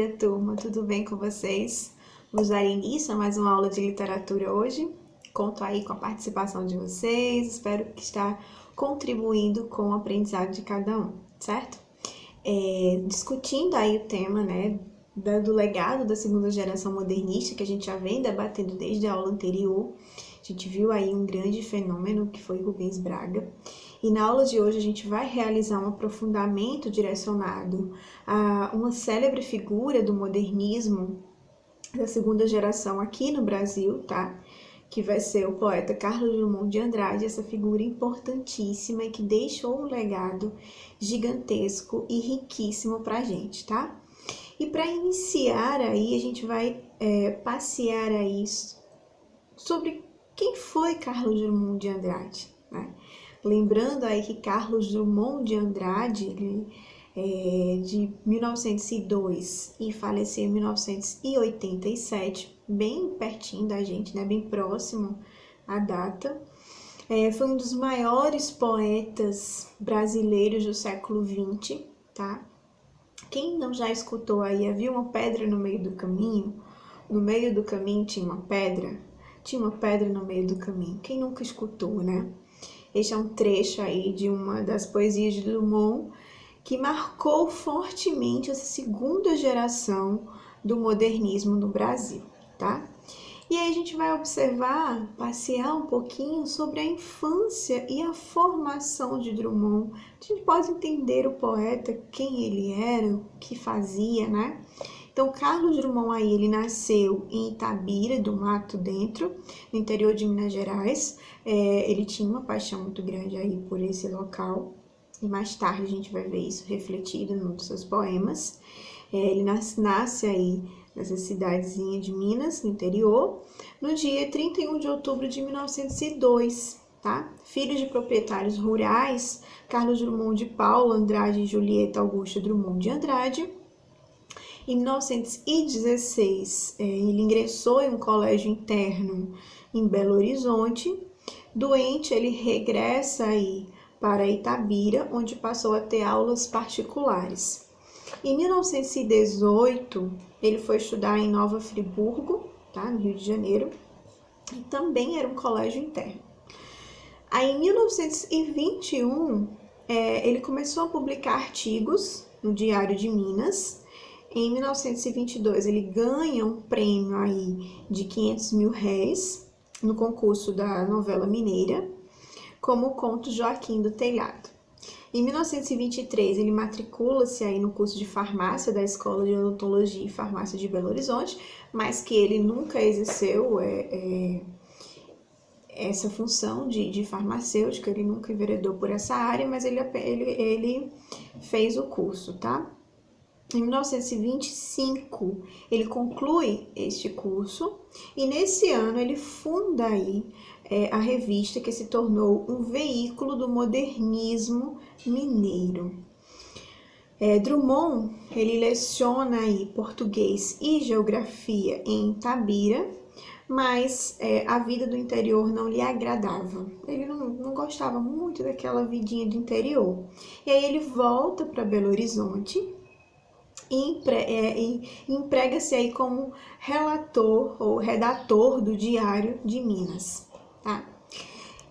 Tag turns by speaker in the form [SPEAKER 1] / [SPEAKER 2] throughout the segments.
[SPEAKER 1] dia, turma, tudo bem com vocês? Vamos dar início a mais uma aula de literatura hoje. Conto aí com a participação de vocês, espero que está contribuindo com o aprendizado de cada um, certo? Discutindo aí o tema, né, do legado da segunda geração modernista, que a gente já vem debatendo desde a aula anterior. A gente viu aí um grande fenômeno que foi Rubens Braga. E na aula de hoje a gente vai realizar um aprofundamento direcionado a uma célebre figura do modernismo da segunda geração aqui no Brasil, tá? Que vai ser o poeta Carlos Drummond de Andrade, essa figura importantíssima e que deixou um legado gigantesco e riquíssimo pra gente, tá? E para iniciar aí, a gente vai passear aí sobre quem foi Carlos Drummond de Andrade, né? Lembrando aí que Carlos Drummond de Andrade, ele é de 1902 e faleceu em 1987, bem pertinho da gente, né? Bem próximo à data. Foi um dos maiores poetas brasileiros do século XX, tá? Quem não já escutou aí, havia uma pedra no meio do caminho? No meio do caminho tinha uma pedra? Tinha uma pedra no meio do caminho. Quem nunca escutou, né? Este é um trecho aí de uma das poesias de Drummond que marcou fortemente essa segunda geração do modernismo no Brasil, tá? E aí a gente vai observar, passear um pouquinho sobre a infância e a formação de Drummond. A gente pode entender o poeta, quem ele era, o que fazia, né? Então, Carlos Drummond aí, ele nasceu em Itabira, do Mato Dentro, no interior de Minas Gerais. Ele tinha uma paixão muito grande aí por esse local, e mais tarde a gente vai ver isso refletido nos seus poemas. Ele nasce aí nessa cidadezinha de Minas, no interior, no dia 31 de outubro de 1902, tá? Filho de proprietários rurais, Carlos Drummond de Paula Andrade e Julieta Augusta Drummond de Andrade. Em 1916, ele ingressou em um colégio interno em Belo Horizonte. Doente, ele regressa aí para Itabira, onde passou a ter aulas particulares. Em 1918, ele foi estudar em Nova Friburgo, tá, no Rio de Janeiro, e também era um colégio interno. Aí, em 1921, ele começou a publicar artigos no Diário de Minas. Em 1922, ele ganha um prêmio aí de 500 mil réis no concurso da novela mineira, como o conto Joaquim do Telhado. Em 1923, ele matricula-se aí no curso de farmácia da Escola de Odontologia e Farmácia de Belo Horizonte, mas que ele nunca exerceu essa função de farmacêutico, ele nunca enveredou por essa área, mas ele fez o curso, tá? Em 1925, ele conclui este curso e nesse ano ele funda aí a revista que se tornou um veículo do modernismo mineiro. Drummond, ele leciona aí português e geografia em Itabira, mas a vida do interior não lhe agradava. Ele não gostava muito daquela vidinha do interior. E aí ele volta para Belo Horizonte e emprega-se aí como relator ou redator do Diário de Minas, tá?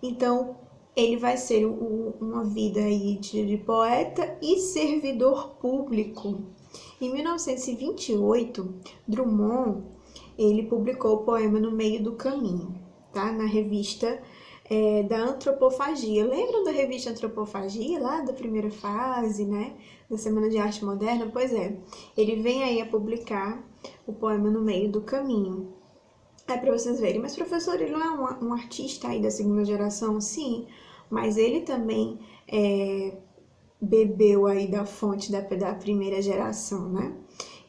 [SPEAKER 1] Então, ele vai ser uma vida aí de poeta e servidor público. Em 1928, Drummond, ele publicou o poema No Meio do Caminho, tá? Na revista da Antropofagia. Lembram da revista Antropofagia, lá da primeira fase, né? Da Semana de Arte Moderna? Pois é, ele vem aí a publicar o poema No Meio do Caminho. Para vocês verem, mas professor, ele não é um artista aí da segunda geração? Sim, mas ele também bebeu aí da fonte da primeira geração, né?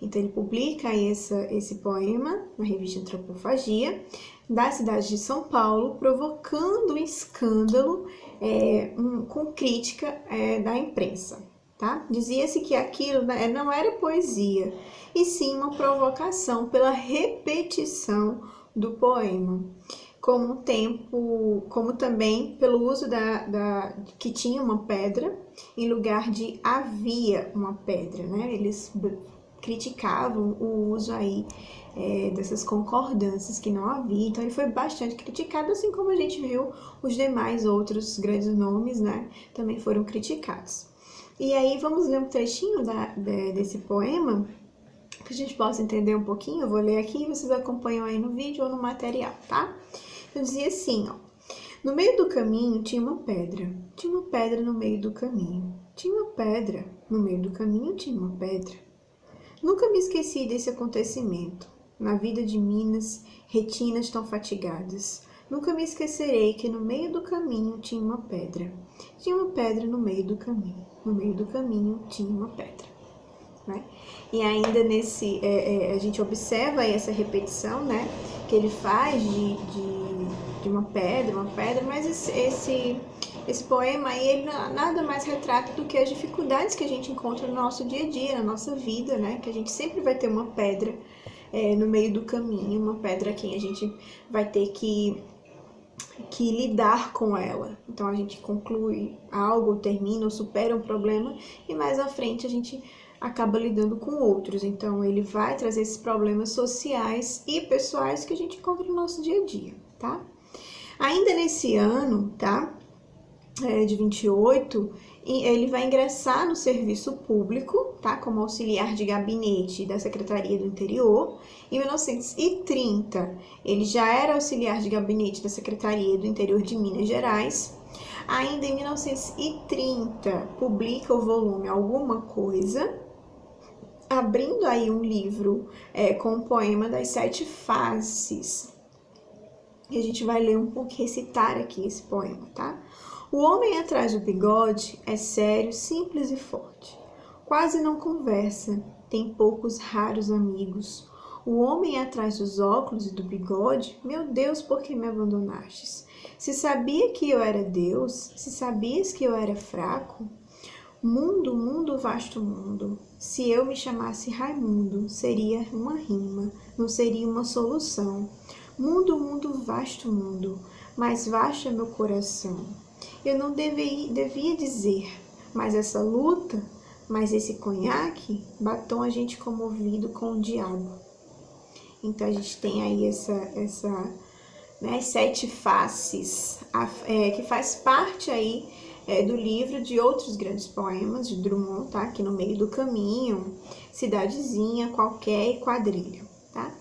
[SPEAKER 1] Então ele publica aí esse poema na revista Antropofagia, da cidade de São Paulo, provocando um escândalo com crítica da imprensa, tá? Dizia-se que aquilo não era poesia, e sim uma provocação pela repetição do poema, como também pelo uso que tinha uma pedra em lugar de havia uma pedra, né? Eles criticavam o uso aí dessas concordâncias que não havia. Então ele foi bastante criticado, assim como a gente viu os demais outros grandes nomes, né, também foram criticados. E aí vamos ler um trechinho desse poema, que a gente possa entender um pouquinho. Eu vou ler aqui e vocês acompanham aí no vídeo ou no material, tá? Eu dizia assim, ó. No meio do caminho tinha uma pedra no meio do caminho. Tinha uma pedra, no meio do caminho tinha uma pedra. Nunca me esqueci desse acontecimento. Na vida de Minas, retinas tão fatigadas. Nunca me esquecerei que no meio do caminho tinha uma pedra. Tinha uma pedra no meio do caminho. No meio do caminho tinha uma pedra. Né? E ainda a gente observa aí essa repetição, né, que ele faz de uma pedra, mas esse poema aí, ele nada mais retrata do que as dificuldades que a gente encontra no nosso dia a dia, na nossa vida, né, que a gente sempre vai ter uma pedra no meio do caminho, uma pedra que a gente vai ter que lidar com ela. Então a gente conclui algo, termina ou supera um problema e mais à frente a gente acaba lidando com outros. Então ele vai trazer esses problemas sociais e pessoais que a gente encontra no nosso dia a dia, tá? Ainda nesse ano, tá? De 28, ele vai ingressar no serviço público, tá? Como auxiliar de gabinete da Secretaria do Interior. Em 1930, ele já era auxiliar de gabinete da Secretaria do Interior de Minas Gerais. Ainda em 1930, publica o volume Alguma Coisa, abrindo aí um livro com o poema das 7 faces. E a gente vai ler um pouco, recitar aqui esse poema, tá? O homem atrás do bigode é sério, simples e forte. Quase não conversa, tem poucos raros amigos. O homem atrás dos óculos e do bigode, meu Deus, por que me abandonastes? Se sabia que eu era Deus, se sabias que eu era fraco, mundo, mundo, vasto mundo, se eu me chamasse Raimundo, seria uma rima, não seria uma solução. Mundo, mundo, vasto mundo, mais vasto é meu coração. Eu não devia dizer, mas essa luta, mas esse conhaque, batom a gente comovido com o diabo. Então a gente tem aí né, as 7 faces, que faz parte aí do livro de outros grandes poemas de Drummond, tá? Aqui no meio do caminho, Cidadezinha, Qualquer e Quadrilho, tá?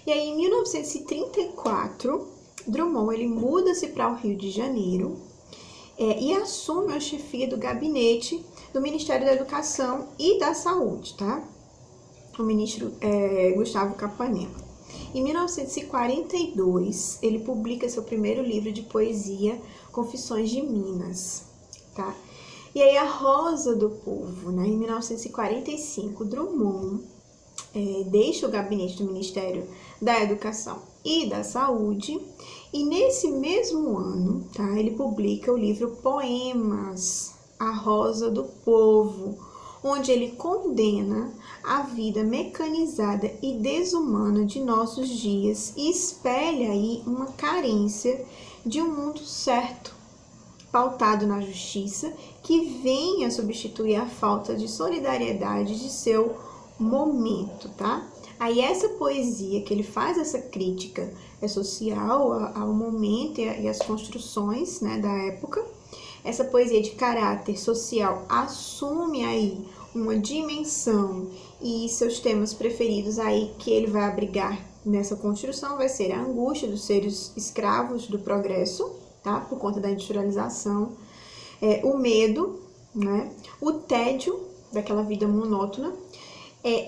[SPEAKER 1] E aí em 1934, Drummond ele muda-se para o Rio de Janeiro e assume a chefia do gabinete do Ministério da Educação e da Saúde, tá? O ministro Gustavo Capanema. Em 1942, ele publica seu primeiro livro de poesia, Confissões de Minas, tá? E aí a Rosa do Povo, né? Em 1945, Drummond deixa o gabinete do Ministério da Educação e da Saúde, e nesse mesmo ano, tá? Ele publica o livro Poemas, A Rosa do Povo, onde ele condena a vida mecanizada e desumana de nossos dias e espelha aí uma carência de um mundo certo, pautado na justiça, que venha substituir a falta de solidariedade de seu momento, tá? Aí essa poesia que ele faz essa crítica social ao momento e às construções, né, da época. Essa poesia de caráter social assume aí uma dimensão, e seus temas preferidos aí que ele vai abrigar nessa construção vai ser a angústia dos seres escravos do progresso, tá? Por conta da industrialização, o medo, né? O tédio daquela vida monótona,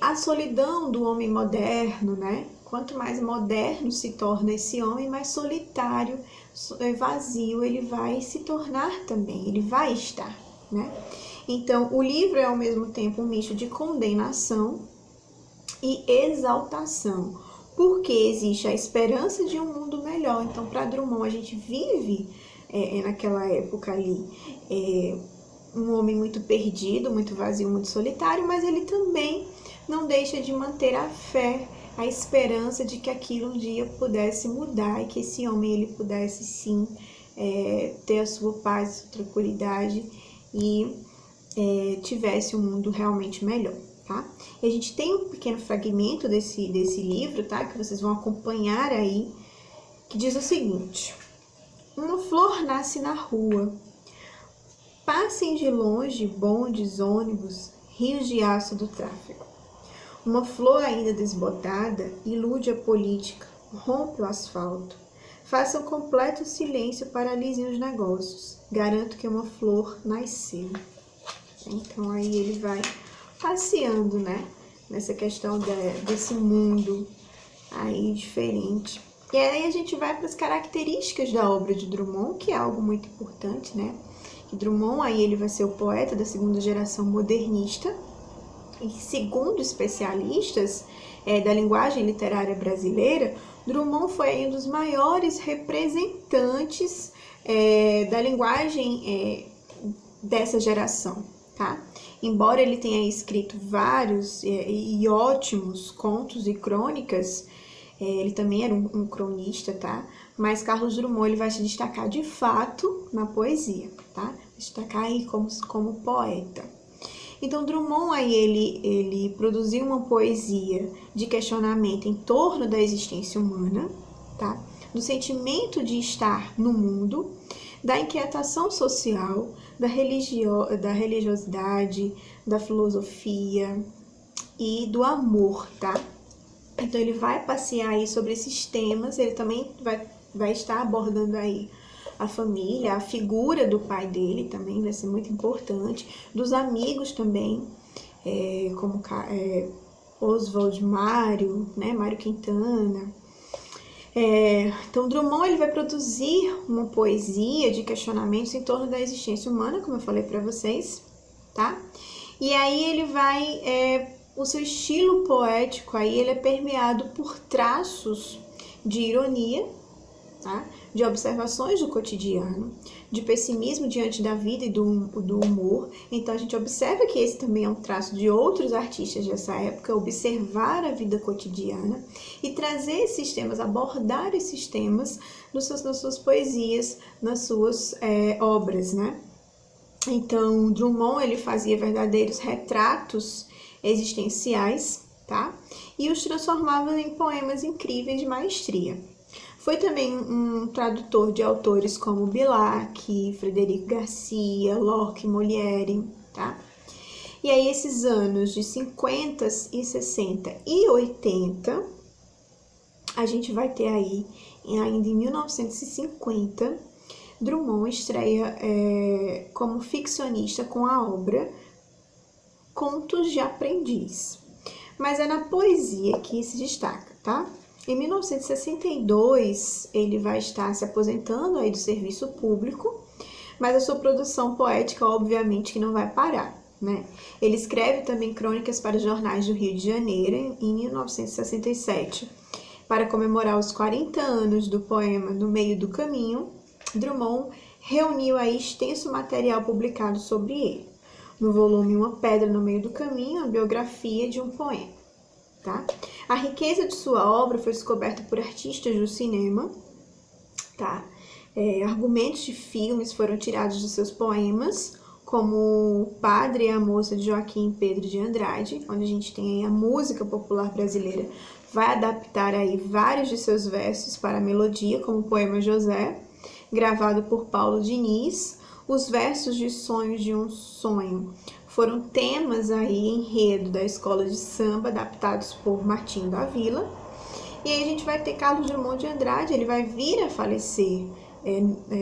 [SPEAKER 1] a solidão do homem moderno, né? Quanto mais moderno se torna esse homem, mais solitário, vazio ele vai se tornar também, ele vai estar, né? Então, o livro é ao mesmo tempo um misto de condenação e exaltação, porque existe a esperança de um mundo melhor. Então, para Drummond, a gente vive naquela época ali um homem muito perdido, muito vazio, muito solitário, mas ele também não deixa de manter a fé, a esperança de que aquilo um dia pudesse mudar e que esse homem ele pudesse sim ter a sua paz, tranquilidade e tivesse um mundo realmente melhor, tá? E a gente tem um pequeno fragmento desse livro, tá? Que vocês vão acompanhar aí, que diz o seguinte: uma flor nasce na rua, passem de longe bondes, ônibus, rios de aço do tráfego. Uma flor ainda desbotada ilude a política, rompe o asfalto. Faça um completo silêncio, paralisem os negócios. Garanto que uma flor nasceu. Então aí ele vai passeando, né? Nessa questão desse mundo aí diferente. E aí a gente vai para as características da obra de Drummond, que é algo muito importante, né? Que Drummond aí ele vai ser o poeta da segunda geração modernista. E segundo especialistas da linguagem literária brasileira, Drummond foi um dos maiores representantes da linguagem dessa geração, tá? Embora ele tenha escrito vários e ótimos contos e crônicas, ele também era um cronista, tá? Mas Carlos Drummond ele vai se destacar de fato na poesia, tá? Destacar aí como poeta. Então, Drummond aí ele produziu uma poesia de questionamento em torno da existência humana, tá? Do sentimento de estar no mundo, da inquietação social, da religiosidade, da filosofia e do amor, tá? Então, ele vai passear aí sobre esses temas, ele também vai estar abordando aí a família, a figura do pai dele também vai ser muito importante, dos amigos também, como Oswald Mário, né, Mário Quintana. Então, Drummond ele vai produzir uma poesia de questionamentos em torno da existência humana, como eu falei para vocês, tá? E aí ele vai, o seu estilo poético aí ele é permeado por traços de ironia, tá? De observações do cotidiano, de pessimismo diante da vida e do humor. Então, a gente observa que esse também é um traço de outros artistas dessa época, observar a vida cotidiana e trazer esses temas, abordar esses temas nas suas poesias, nas suas obras, né? Então, Drummond, ele fazia verdadeiros retratos existenciais, tá? E os transformava em poemas incríveis de maestria. Foi também um tradutor de autores como Bilac, Frederico Garcia, Locke, Molière, tá? E aí esses anos de 50, e 60 e 80, a gente vai ter aí, ainda em 1950, Drummond estreia como ficcionista com a obra Contos de Aprendiz. Mas é na poesia que se destaca, tá? Em 1962, ele vai estar se aposentando aí do serviço público, mas a sua produção poética, obviamente, que não vai parar, né? Ele escreve também crônicas para os jornais do Rio de Janeiro em 1967. Para comemorar os 40 anos do poema No Meio do Caminho, Drummond reuniu aí extenso material publicado sobre ele. No volume Uma Pedra no Meio do Caminho, a biografia de um poema. Tá? A riqueza de sua obra foi descoberta por artistas do cinema, tá? Argumentos de filmes foram tirados dos seus poemas, como O Padre e a Moça de Joaquim Pedro de Andrade, onde a gente tem aí a música popular brasileira, vai adaptar aí vários de seus versos para a melodia, como o poema José, gravado por Paulo Diniz. Os versos de Sonhos de um Sonho foram temas aí, enredo da escola de samba, adaptados por Martinho da Vila. E aí a gente vai ter Carlos Drummond de Andrade, ele vai vir a falecer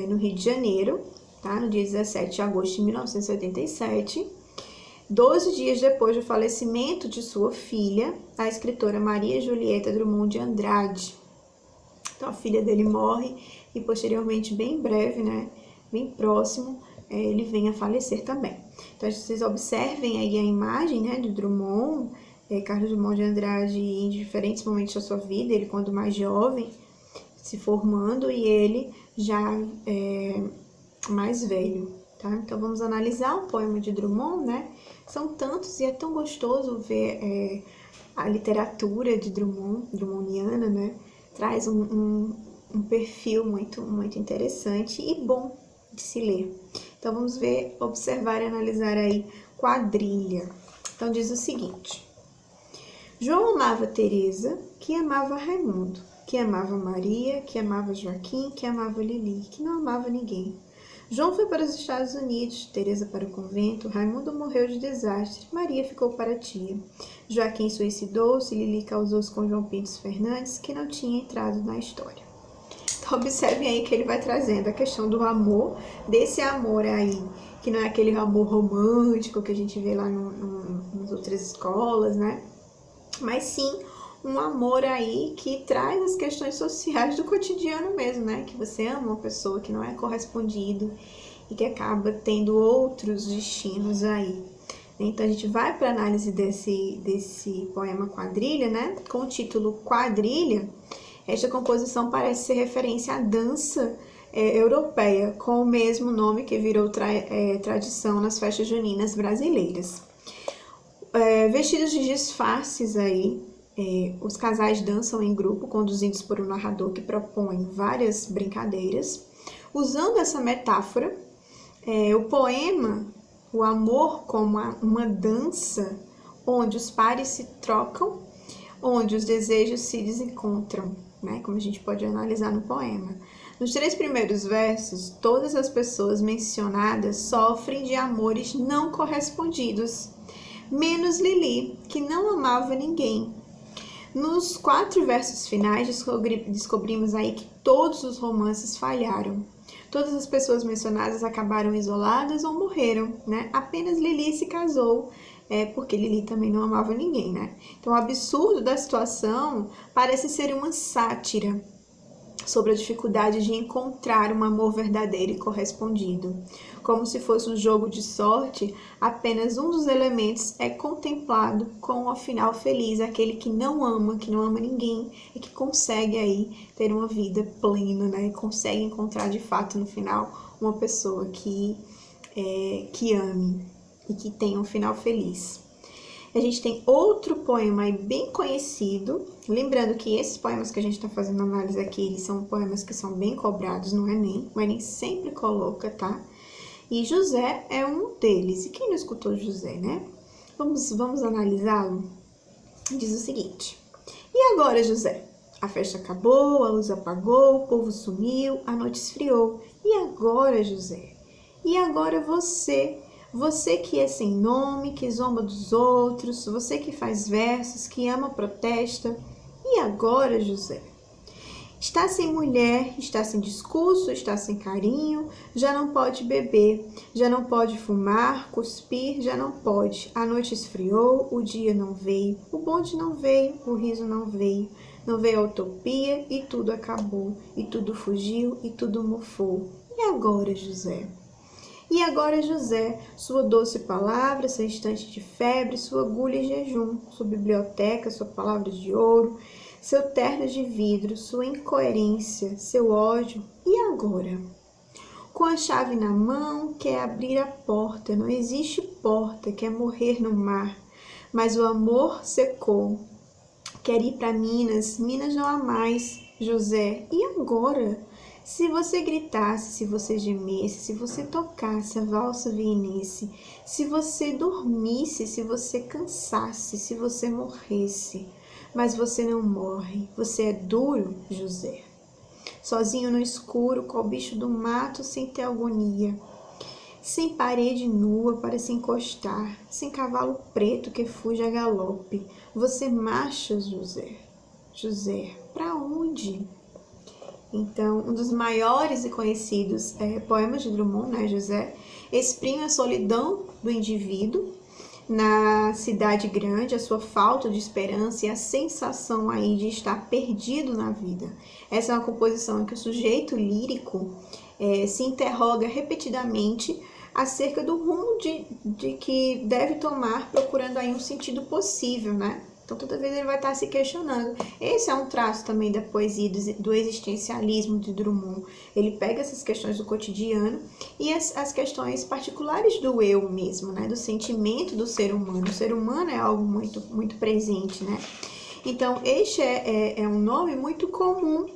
[SPEAKER 1] no Rio de Janeiro, tá? No dia 17 de agosto de 1987. 12 dias depois do falecimento de sua filha, a escritora Maria Julieta Drummond de Andrade. Então a filha dele morre e posteriormente, bem breve, né? Bem próximo, ele vem a falecer também. Então, vocês observem aí a imagem, né, de Drummond, Carlos Drummond de Andrade, em diferentes momentos da sua vida, ele quando mais jovem, se formando, e ele já mais velho, tá? Então, vamos analisar o poema de Drummond, né? São tantos e é tão gostoso ver a literatura de drummondiana, né? Traz um perfil muito, muito interessante e bom de se ler. Então, vamos observar e analisar aí Quadrilha. Então diz o seguinte: João amava Teresa, que amava Raimundo, que amava Maria, que amava Joaquim, que amava Lili, que não amava ninguém. João foi para os Estados Unidos, Teresa para o convento, Raimundo morreu de desastre, Maria ficou para a tia. Joaquim suicidou-se, Lili casou-se com João Pintos Fernandes, que não tinha entrado na história. Então observem aí que ele vai trazendo a questão do amor, desse amor aí, que não é aquele amor romântico que a gente vê lá nas outras escolas, né? Mas sim um amor aí que traz as questões sociais do cotidiano mesmo, né? Que você ama uma pessoa que não é correspondido e que acaba tendo outros destinos aí. Então a gente vai para a análise desse poema Quadrilha, né? Com o título Quadrilha. Esta composição parece ser referência à dança europeia, com o mesmo nome que virou tradição nas festas juninas brasileiras. Vestidos de disfarces aí, os casais dançam em grupo, conduzidos por um narrador que propõe várias brincadeiras. Usando essa metáfora, o poema, o amor como uma dança, onde os pares se trocam, onde os desejos se desencontram, né? Como a gente pode analisar no poema. Nos 3 primeiros versos, todas as pessoas mencionadas sofrem de amores não correspondidos, menos Lili, que não amava ninguém. Nos 4 versos finais, descobrimos aí que todos os romances falharam. Todas as pessoas mencionadas acabaram isoladas ou morreram, né? Apenas Lili se casou, porque Lili também não amava ninguém, né? Então, o absurdo da situação parece ser uma sátira sobre a dificuldade de encontrar um amor verdadeiro e correspondido. Como se fosse um jogo de sorte, apenas um dos elementos é contemplado com um final feliz, aquele que não ama ninguém e que consegue aí ter uma vida plena, né? E consegue encontrar de fato no final uma pessoa que ame e que tenha um final feliz. A gente tem outro poema aí bem conhecido, lembrando que esses poemas que a gente está fazendo análise aqui, eles são poemas que são bem cobrados no Enem, o Enem sempre coloca, tá? E José é um deles. E quem não escutou José, né? Vamos analisá-lo? Diz o seguinte: E agora, José? A festa acabou, a luz apagou, o povo sumiu, a noite esfriou. E agora, José? E agora você? Você que é sem nome, que zomba dos outros, você que faz versos, que ama, protesta. E agora, José? Está sem mulher, está sem discurso, está sem carinho, já não pode beber, já não pode fumar, cuspir, já não pode. A noite esfriou, o dia não veio, o bonde não veio, o riso não veio a utopia e tudo acabou, e tudo fugiu e tudo mofou. E agora, José? E agora, José, sua doce palavra, seu instante de febre, sua agulha e jejum, sua biblioteca, sua palavra de ouro, seu terno de vidro, sua incoerência, seu ódio. E agora? Com a chave na mão, quer abrir a porta, não existe porta, quer morrer no mar, mas o amor secou. Quer ir para Minas, Minas não há mais, José. E agora? Se você gritasse, se você gemesse, se você tocasse a valsa vienense, se você dormisse, se você cansasse, se você morresse, mas você não morre, você é duro, José. Sozinho no escuro, qual bicho do mato, sem ter agonia, sem parede nua para se encostar, sem cavalo preto que fuge a galope, você marcha, José. José, para onde? Então, um dos maiores e conhecidos poemas de Drummond, né, José, exprime a solidão do indivíduo na cidade grande, a sua falta de esperança e a sensação aí de estar perdido na vida. Essa é uma composição em que o sujeito lírico se interroga repetidamente acerca do rumo de que deve tomar, procurando aí um sentido possível, né? Então, toda vez ele vai estar se questionando. Esse é um traço também da poesia, do existencialismo de Drummond. Ele pega essas questões do cotidiano e as questões particulares do eu mesmo, né? Do sentimento do ser humano. O ser humano é algo muito, muito presente, né? Então, este é um nome muito comum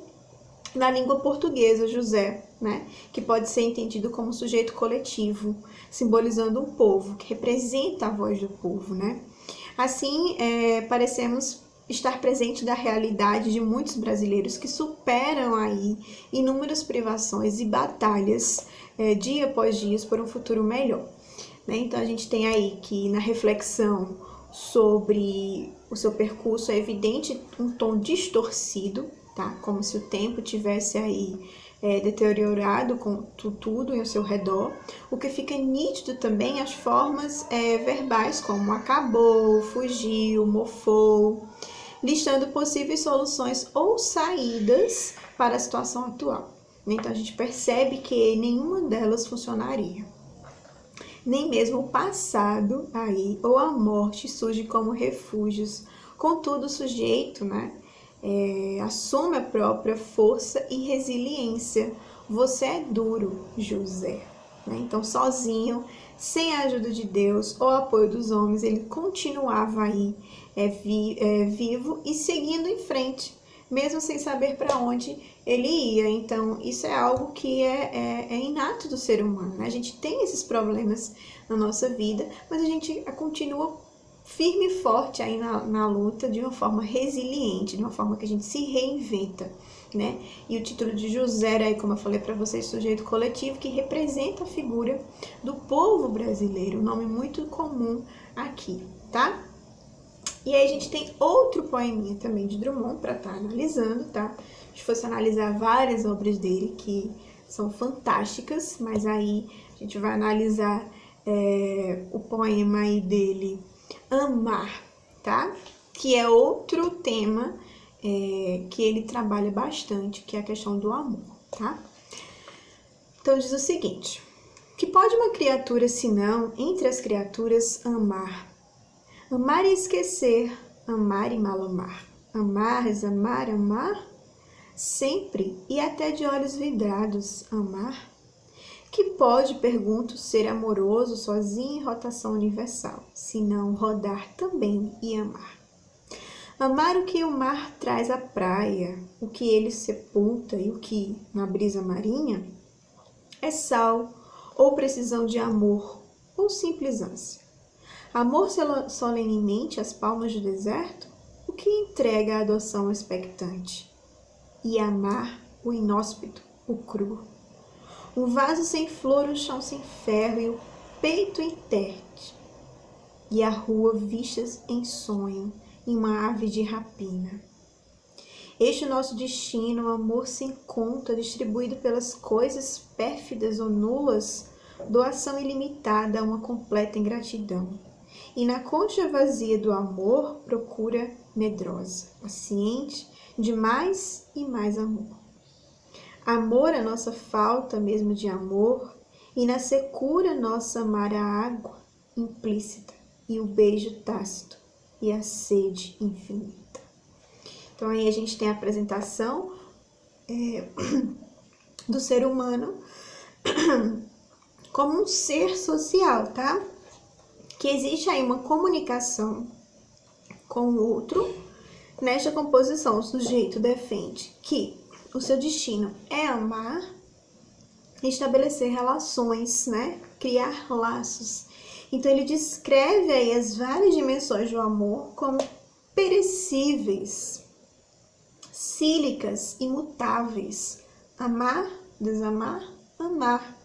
[SPEAKER 1] na língua portuguesa, José, né? Que pode ser entendido como sujeito coletivo, simbolizando um povo, que representa a voz do povo, né? Assim, parecemos estar presente da realidade de muitos brasileiros que superam aí inúmeras privações e batalhas dia após dia por um futuro melhor. Né? Então a gente tem aí que na reflexão sobre o seu percurso é evidente um tom distorcido, tá? Como se o tempo tivesse aí deteriorado com tudo ao seu redor. O que fica nítido também as formas verbais como acabou, fugiu, mofou, listando possíveis soluções ou saídas para a situação atual. Então a gente percebe que nenhuma delas funcionaria. Nem mesmo o passado aí ou a morte surge como refúgios. Contudo, o sujeito, né, assume a própria força e resiliência. Você é duro, José. Né? Então, sozinho, sem a ajuda de Deus ou apoio dos homens, ele continuava aí vivo e seguindo em frente, mesmo sem saber para onde ele ia. Então, isso é algo que é inato do ser humano. Né? A gente tem esses problemas na nossa vida, mas a gente continua firme e forte aí na luta de uma forma resiliente, de uma forma que a gente se reinventa. Né? E o título de José, aí, como eu falei para vocês, sujeito coletivo, que representa a figura do povo brasileiro, um nome muito comum aqui, tá? E aí a gente tem outro poeminha também de Drummond para estar analisando, tá? Se fosse analisar várias obras dele que são fantásticas, mas aí a gente vai analisar o poema aí dele, Amar, tá? Que é outro tema que ele trabalha bastante, que é a questão do amor, tá? Então diz o seguinte: que pode uma criatura senão, entre as criaturas, amar? Amar e esquecer, amar e mal amar. Amar, desamar, amar, sempre e até de olhos vidrados, amar. Que pode, pergunto, ser amoroso sozinho em rotação universal, se não rodar também e amar. Amar o que o mar traz à praia, o que ele sepulta e o que, na brisa marinha, é sal ou precisão de amor ou simples ânsia. Amor solenemente às palmas do deserto, o que entrega a adoção expectante. E amar o inóspito, o cru. Um vaso sem flor, o chão sem ferro e o peito interte. E a rua vistas em sonho, em uma ave de rapina. Este nosso destino, o amor sem conta, distribuído pelas coisas pérfidas ou nulas, doação ilimitada a uma completa ingratidão. E na concha vazia do amor, procura medrosa, paciente, de mais e mais amor. Amor a nossa falta mesmo de amor, e na secura nossa amar a água implícita, e o beijo tácito, e a sede infinita. Então aí a gente tem a apresentação do ser humano como um ser social, tá? Que existe aí uma comunicação com o outro. Nesta composição, o sujeito defende que o seu destino é amar, estabelecer relações, né? Criar laços. Então ele descreve aí as várias dimensões do amor como perecíveis, cíclicas, imutáveis. Amar, desamar, amar.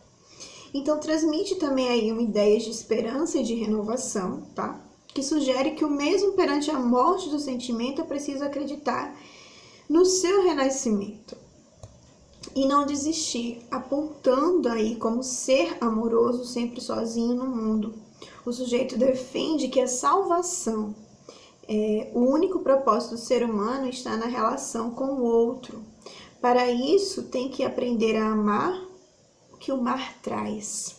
[SPEAKER 1] Então transmite também aí uma ideia de esperança e de renovação, tá? Que sugere que o mesmo perante a morte do sentimento é preciso acreditar no seu renascimento e não desistir, apontando aí como ser amoroso sempre sozinho no mundo. O sujeito defende que a salvação, o único propósito do ser humano está na relação com o outro. Para isso, tem que aprender a amar o que o mar traz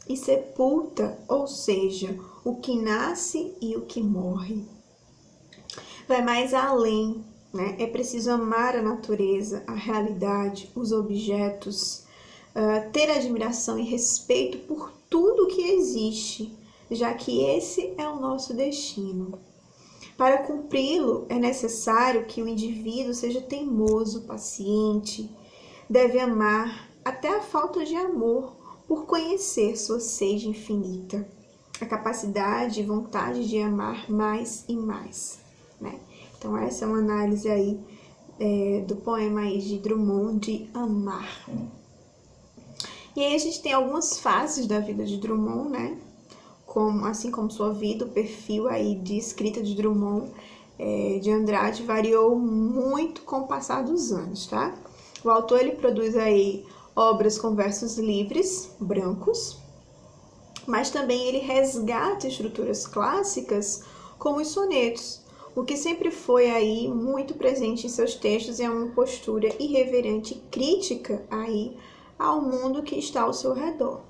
[SPEAKER 1] e sepulta, ou seja, o que nasce e o que morre. Vai mais além, né? É preciso amar a natureza, a realidade, os objetos, ter admiração e respeito por tudo que existe, já que esse é o nosso destino. Para cumpri-lo, é necessário que o indivíduo seja teimoso, paciente, deve amar até a falta de amor por conhecer sua sede infinita. a capacidade e vontade de amar mais e mais, né? Então essa é uma análise aí do poema aí de Drummond de Amar. E aí a gente tem algumas fases da vida de Drummond, né? Assim como sua vida, o perfil aí de escrita de Drummond de Andrade variou muito com o passar dos anos, tá? O autor ele produz aí obras com versos livres, brancos, mas também ele resgata estruturas clássicas como os sonetos, o que sempre foi aí muito presente em seus textos é uma postura irreverente e crítica aí ao mundo que está ao seu redor.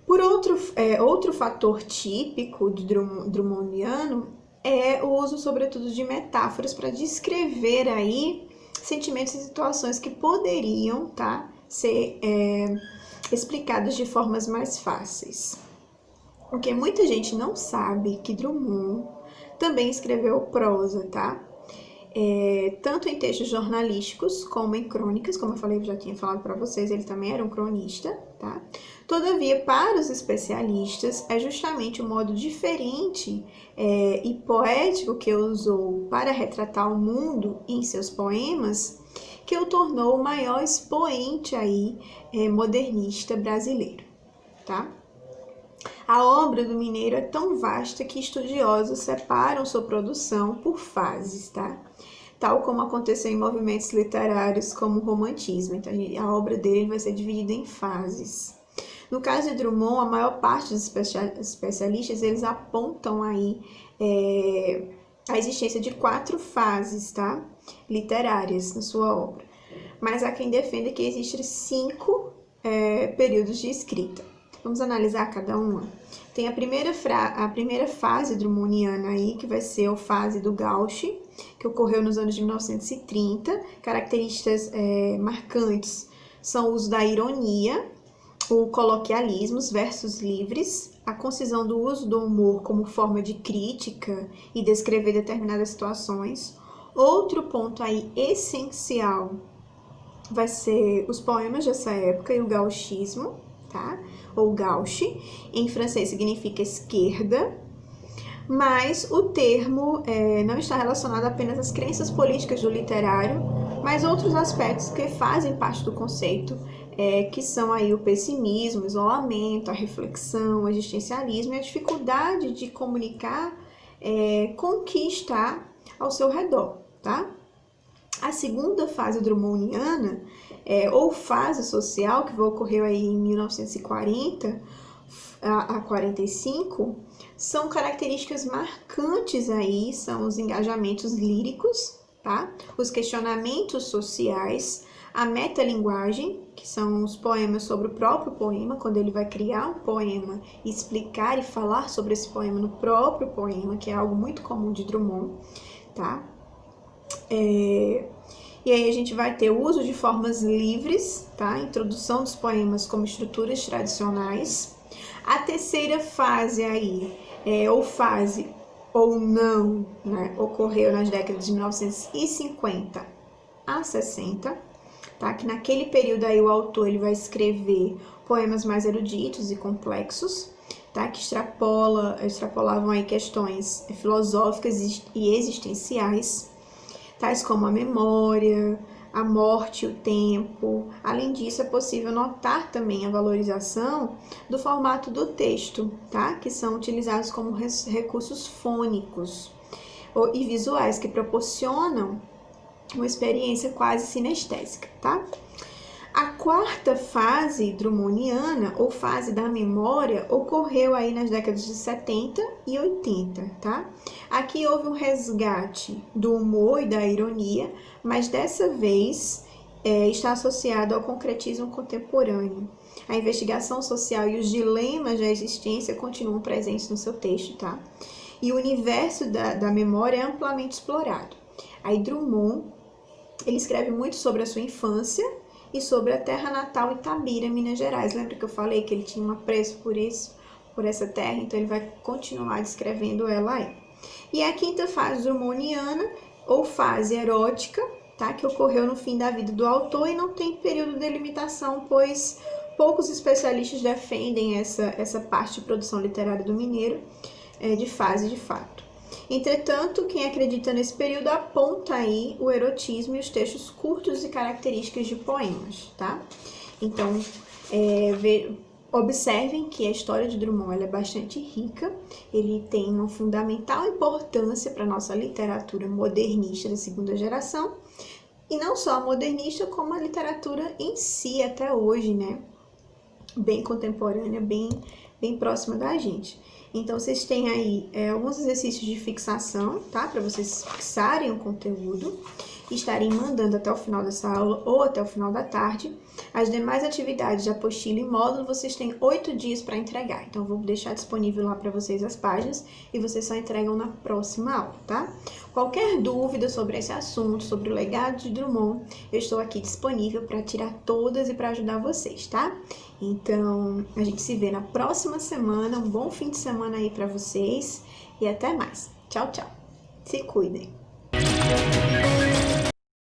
[SPEAKER 1] Por outro fator típico de drummondiano é o uso, sobretudo, de metáforas para descrever aí sentimentos e situações que poderiam, tá, ser explicados de formas mais fáceis. Porque muita gente não sabe que Drummond também escreveu prosa, tá? Tanto em textos jornalísticos como em crônicas, como eu falei, já tinha falado para vocês, ele também era um cronista, tá? Todavia, para os especialistas, é justamente o modo diferente e poético que usou para retratar o mundo em seus poemas que o tornou o maior expoente aí modernista brasileiro, tá? A obra do mineiro é tão vasta que estudiosos separam sua produção por fases, tá? Tal como aconteceu em movimentos literários como o romantismo. Então, a obra dele vai ser dividida em fases. No caso de Drummond, a maior parte dos especialistas, eles apontam aí a existência de 4 fases, tá? Literárias na sua obra. Mas há quem defenda que existem 5 períodos de escrita. Vamos analisar cada uma. Tem a primeira fase drummondiana aí, que vai ser a fase do Gauche, que ocorreu nos anos de 1930. Características marcantes são o uso da ironia, o coloquialismo, os versos livres, a concisão do uso do humor como forma de crítica e descrever determinadas situações. Outro ponto aí essencial vai ser os poemas dessa época e o gauchismo, tá? Ou gauche, em francês significa esquerda, mas o termo não está relacionado apenas às crenças políticas do literário, mas outros aspectos que fazem parte do conceito, que são aí o pessimismo, o isolamento, a reflexão, o existencialismo e a dificuldade de comunicar com o que está ao seu redor, tá? A segunda fase drummondiana, ou fase social, que vai ocorrer aí em 1940 a 45, são características marcantes aí, são os engajamentos líricos, tá? Os questionamentos sociais, a metalinguagem, que são os poemas sobre o próprio poema, quando ele vai criar um poema, explicar e falar sobre esse poema no próprio poema, que é algo muito comum de Drummond, tá? E aí a gente vai ter o uso de formas livres, tá? Introdução dos poemas como estruturas tradicionais. A terceira fase aí, ou fase ou não, né? Ocorreu nas décadas de 1950 a 60, tá? Que naquele período aí o autor ele vai escrever poemas mais eruditos e complexos, tá? Que extrapolavam aí questões filosóficas e existenciais, tais como a memória, a morte, o tempo. Além disso, é possível notar também a valorização do formato do texto, tá? Que são utilizados como recursos fônicos e visuais que proporcionam uma experiência quase sinestésica, tá? A quarta fase drummondiana, ou fase da memória, ocorreu aí nas décadas de 70 e 80, tá? Aqui houve um resgate do humor e da ironia, mas dessa vez está associado ao concretismo contemporâneo. A investigação social e os dilemas da existência continuam presentes no seu texto, tá? E o universo da memória é amplamente explorado. Aí Drummond, ele escreve muito sobre a sua infância e sobre a terra natal Itabira, Minas Gerais. Lembra que eu falei que ele tinha um apreço por essa terra? Então ele vai continuar descrevendo ela aí. E a quinta fase drummondiana, ou fase erótica, tá? Que ocorreu no fim da vida do autor e não tem período de delimitação, pois poucos especialistas defendem essa parte de produção literária do mineiro de fase de fato. Entretanto, quem acredita nesse período aponta aí o erotismo e os textos curtos e características de poemas, tá? Então, observem que a história de Drummond ela é bastante rica, ele tem uma fundamental importância para a nossa literatura modernista da segunda geração, e não só a modernista, como a literatura em si até hoje, né? Bem contemporânea, bem próxima da gente. Então, vocês têm aí alguns exercícios de fixação, tá? Para vocês fixarem o conteúdo e estarem mandando até o final dessa aula ou até o final da tarde. As demais atividades de apostila e módulo, vocês têm 8 dias para entregar. Então, eu vou deixar disponível lá para vocês as páginas e vocês só entregam na próxima aula, tá? Qualquer dúvida sobre esse assunto, sobre o legado de Drummond, eu estou aqui disponível para tirar todas e para ajudar vocês, tá? Então, a gente se vê na próxima semana. Um bom fim de semana aí para vocês e até mais. Tchau, tchau. Se cuidem.